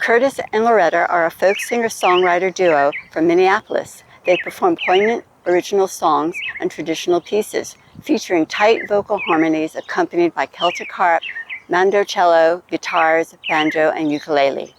Curtis and Loretta are a folk singer-songwriter duo from Minneapolis. They perform poignant, original songs and traditional pieces, featuring tight vocal harmonies accompanied by Celtic harp, mandocello, guitars, banjo, and ukulele.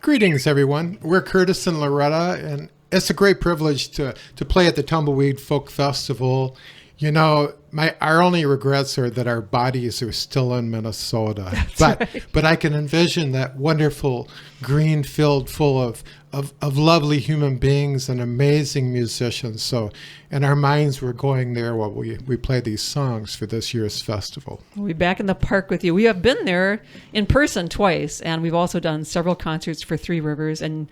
Greetings, everyone. We're Curtis and Loretta, and it's a great privilege to play at the Tumbleweed Folk Festival. You know, our only regrets are that our bodies are still in Minnesota. But I can envision that wonderful green field full of lovely human beings and amazing musicians. So in our minds, we're going there while we play these songs for this year's festival. We'll be back in the park with you. We have been there in person twice, and we've also done several concerts for Three Rivers, and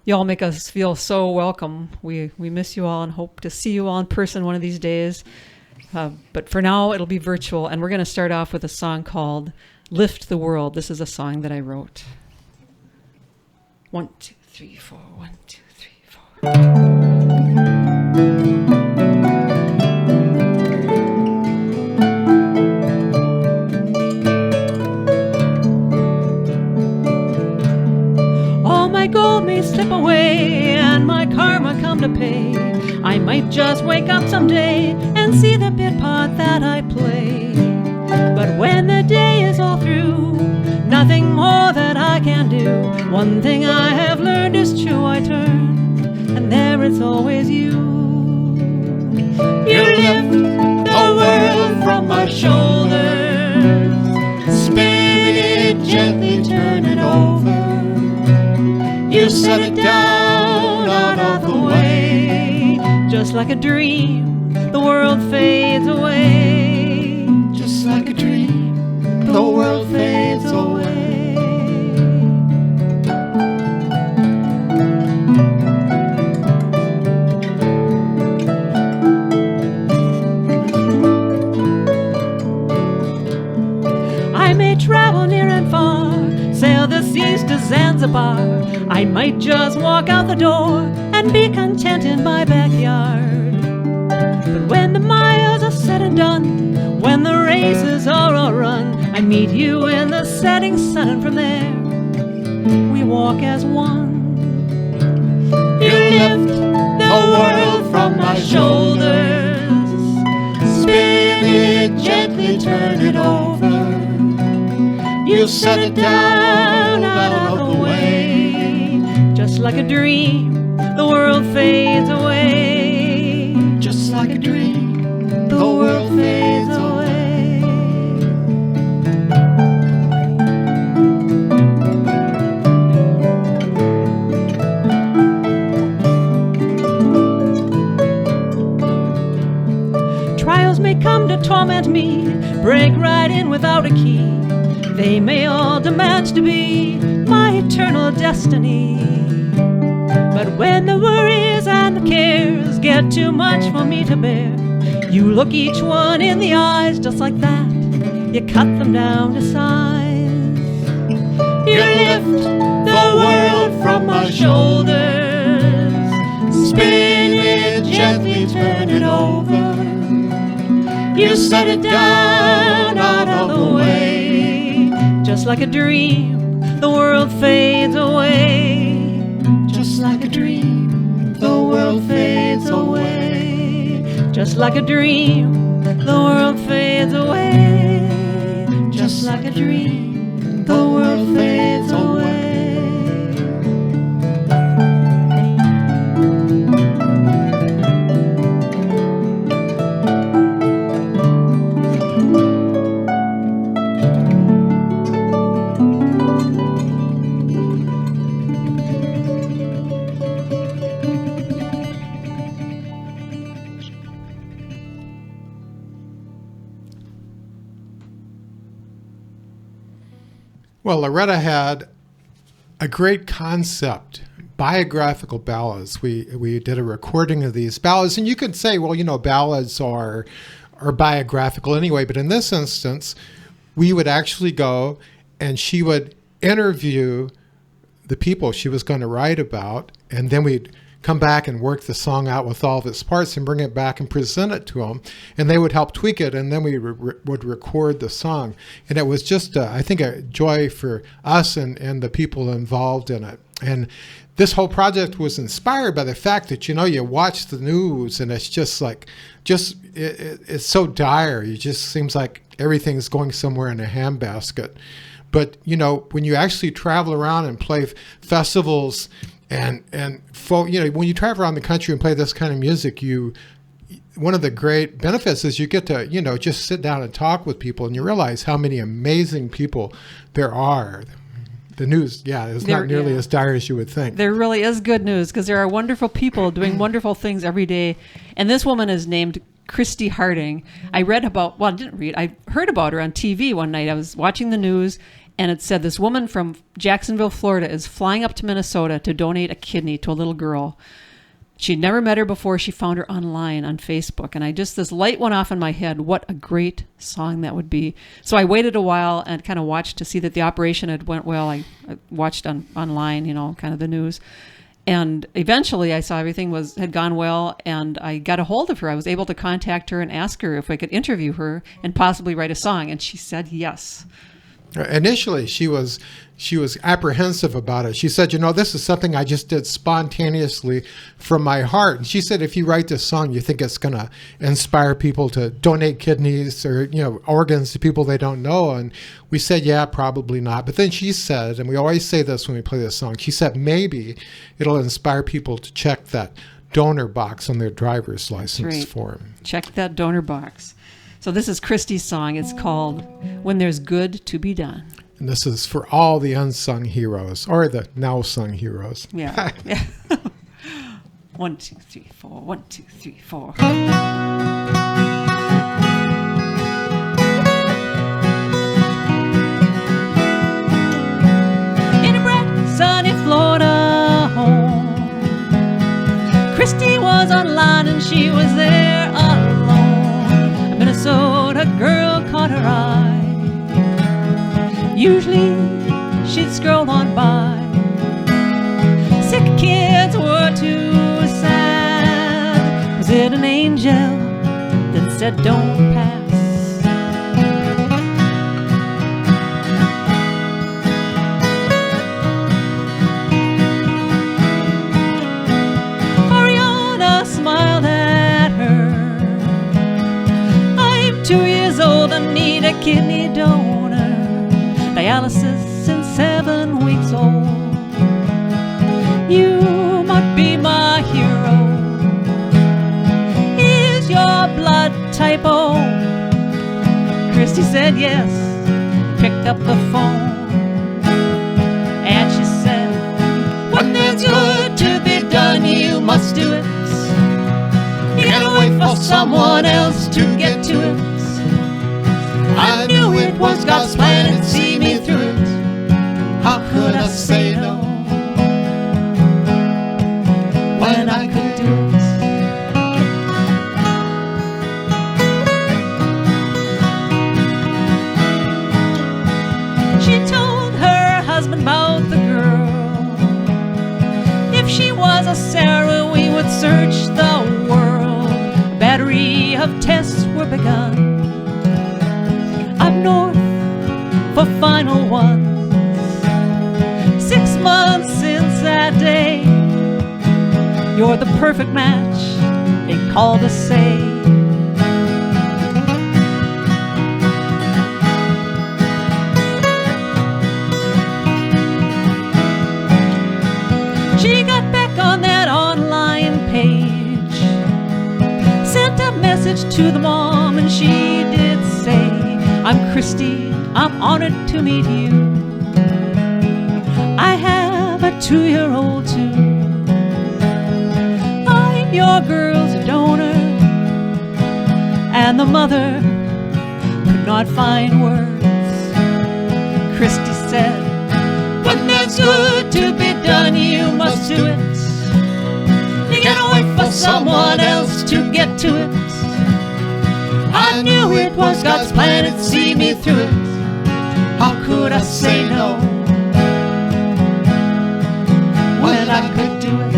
you all make us feel so welcome. We miss you all and hope to see you all in person one of these days. But for now, it'll be virtual, and we're going to start off with a song called Lift the World. This is a song that I wrote. 1, 2, 3, 4. 1, 2, 3, 4. All my gold may slip away and my karma come to pay. I might just wake up someday and see the bit part that I play. But when the day is all through, nothing more that I can do. One thing I have learned is true, I turn, and there is always you. You lift the world from my shoulders, spin it gently, turn it over. You set it down out of the way. Just like a dream, the world fades away. Just like a dream, the world fades away. I may travel near and far, sail the seas to Zanzibar. I might just walk out the door and be content in my backyard. But when the miles are said and done, when the races are all run, I meet you in the setting sun, and from there we walk as one. You lift the world from my shoulders, spin it gently, turn it over. You set it down out of the way. Just like a dream, the world fades away. Just like a dream, the world fades away. Trials may come to torment me, break right in without a key. They may all demand to be my eternal destiny. But when the worries and the cares get too much for me to bear, you look each one in the eyes just like that. You cut them down to size. You lift the world from my shoulders, spin it gently, turn it over. You set it down out of the way. Just like a dream, the world fades away. Just like a dream, the world fades away. Just like a dream, the world fades away. Just like a dream, the world fades away. Well, Loretta had a great concept, biographical ballads. We did a recording of these ballads, and you could say, well, you know, ballads are biographical anyway, but in this instance, we would actually go and she would interview the people she was going to write about, and then we'd come back and work the song out with all of its parts and bring it back and present it to them. And they would help tweak it, and then we would record the song. And it was just, I think, a joy for us and the people involved in it. And this whole project was inspired by the fact that, you watch the news and it's just like, it's so dire. It just seems like everything's going somewhere in a handbasket. But, when you actually travel around and play festivals and when you travel around the country and play this kind of music, one of the great benefits is you get to, just sit down and talk with people, and you realize how many amazing people there are. The news, is not nearly as dire as you would think. There really is good news, because there are wonderful people doing wonderful things every day. And this woman is named Christy Harding. I heard about her on TV one night. I was watching the news, and it said this woman from Jacksonville, Florida is flying up to Minnesota to donate a kidney to a little girl. She'd never met her before. She found her online on Facebook. And this light went off in my head. What a great song that would be. So I waited a while and kind of watched to see that the operation had went well. I watched online, kind of the news. And eventually I saw everything had gone well, and I got a hold of her. I was able to contact her and ask her if I could interview her and possibly write a song. And she said yes. Initially, she was apprehensive about it. She said, this is something I just did spontaneously from my heart. And she said, if you write this song, you think it's going to inspire people to donate kidneys or, organs to people they don't know. And we said, yeah, probably not. But then she said, and we always say this when we play this song, she said, maybe it'll inspire people to check that donor box on their driver's license form. Check that donor box. So this is Christy's song. It's called When There's Good to Be Done. And this is for all the unsung heroes, or the now sung heroes. Yeah. 1, 2, 3, 4. 1, 2, 3, 4. In a bright, sunny Florida home, Christy was online and she was there alone. A Minnesota girl caught her eye. Usually she'd scroll on by. Sick kids were too sad. Was it an angel that said don't pass? Ariana smiled at her. I'm 2 years old, I need a kidney donor. Dialysis and 7 weeks old. You might be my hero. Is your blood type O? Christy said yes, picked up the phone, and she said, when there's good to be done, you must do it. You can't wait for someone else to get to it. I knew it was God's plan and see me through it. How could I say no when I could do it? She told her husband about the girl. If she was a Sarah, we would search the world. A battery of tests were begun up north for final ones. 6 months since that day, you're the perfect match, they called to say. She got back on that online page, sent a message to the mom, and she did say, I'm Christy, I'm honored to meet you. I have a 2-year-old too. I'm your girl's donor. And the mother could not find words. Christy said, when there's good to be done, you must do it. You can't wait for someone else to get to it. I knew it was God's plan and see me through it. How could I say no when I could do it?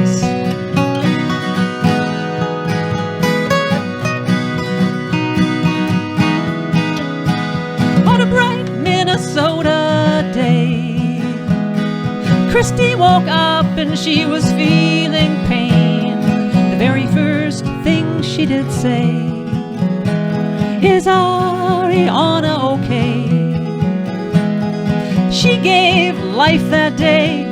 Christy woke up and she was feeling pain. The very first thing she did say is, Ariana okay? She gave life that day,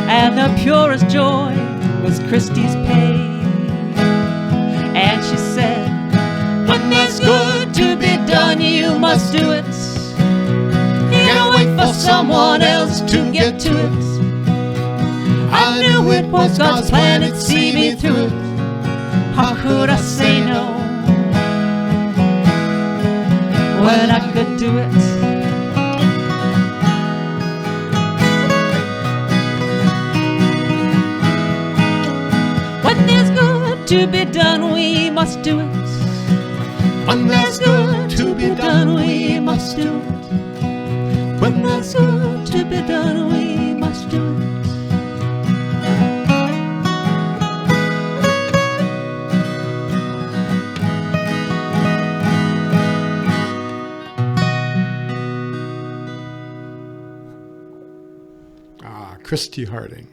and the purest joy was Christy's pay. And she said, when there's good to be done, you must do it. You can't wait for someone else to get to it. I knew it was God's plan, it'd see me through it. How could I say no when I could do it? When there's good to be done, we must do it. When there's good to be done, we must do it. When there's good to be done, we must do it. Christy Harding.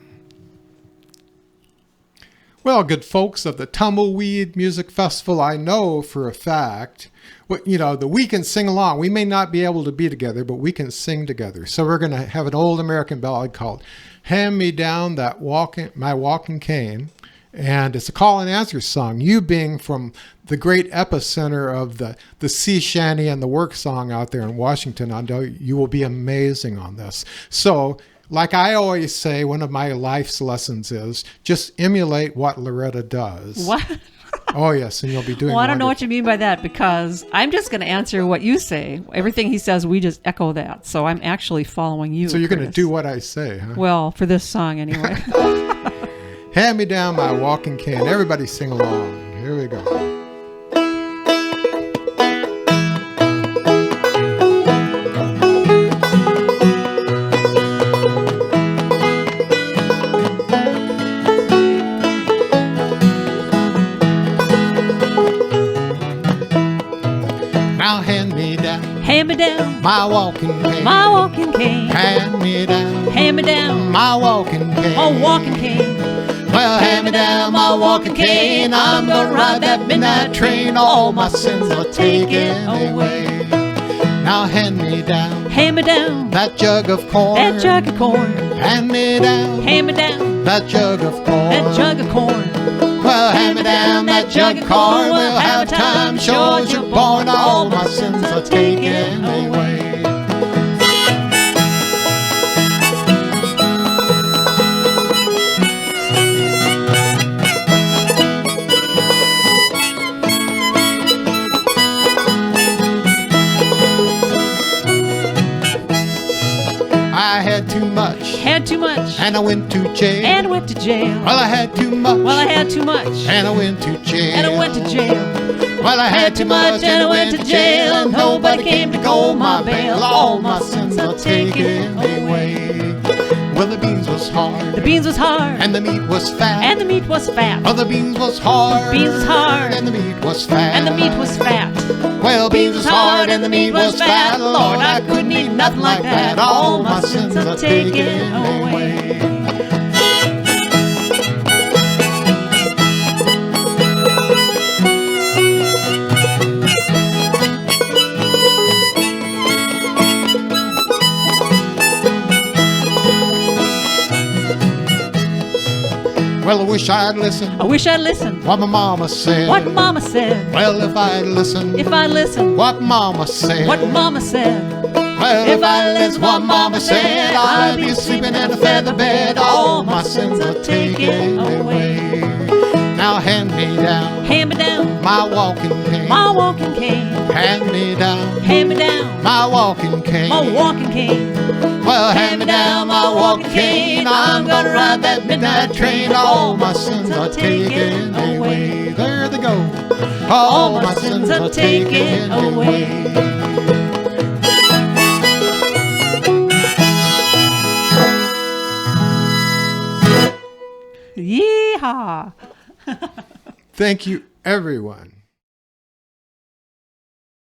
Well, good folks of the Tumbleweed Music Festival, I know for a fact, that we can sing along. We may not be able to be together, but we can sing together. So we're going to have an old American ballad called Hand Me Down My Walking Cane. And it's a call and answer song. You being from the great epicenter of the sea shanty and the work song out there in Washington, I know you will be amazing on this. So, like I always say, one of my life's lessons is just emulate what Loretta does. What? Oh, yes, and you'll be doing Well, I don't know wonderful. what you mean by that, because I'm just going to answer what you say. Everything he says, we just echo that. So I'm actually following you. So you're going to Curtis. do what I say, huh? Well, for this song anyway. Hand me down my walking cane. Everybody sing along. Here we go. Now hand me down. Hand me down My walking cane. my walking cane. Hand me down. Hand me down My walking cane. my walking cane. Well, hand me down my walking cane. I'm gonna ride that midnight train. All my sins are taken away. Now hand me down Hand me down that jug of corn. that jug of corn. Hand me down Hand me down that jug of corn. that jug of corn. Well, hand me down that jug of corn. We'll have time, sure as you're born. All my sins are taken away. I had too much, Had too much and I went to jail. and went to jail. Well, I had too much, Well, I had too much and I went to jail. and I went to jail. Well, I had too much, and I went to jail, and nobody came to go my bail. All my sins are taken away. Well, the beans was hard, The beans was hard and the meat was fat. and the meat was fat. Well, the beans was hard, Beans was hard and the meat was fat. and the meat was fat. Well, beans was hard and the meat was fat. Lord, I couldn't eat nothing like that. All my sins are taken away. Well, I wish I'd listened I wish I'd listened what my mama said. what Mama said. Well, if I'd listened If I listened what mama said. what Mama said. Well, if I listened what mama said, I'd be sleeping in a feather bed. All my sins are taken away. Now hand me down Hand me down my walking cane. my walking cane. Hand me down Hand me down my walking cane. my walking cane. Well, hand me down my walking cane. I'm gonna ride that midnight train. All my sins are taken away. There they go. All my sins are taken away. Yeehaw! Thank you, everyone.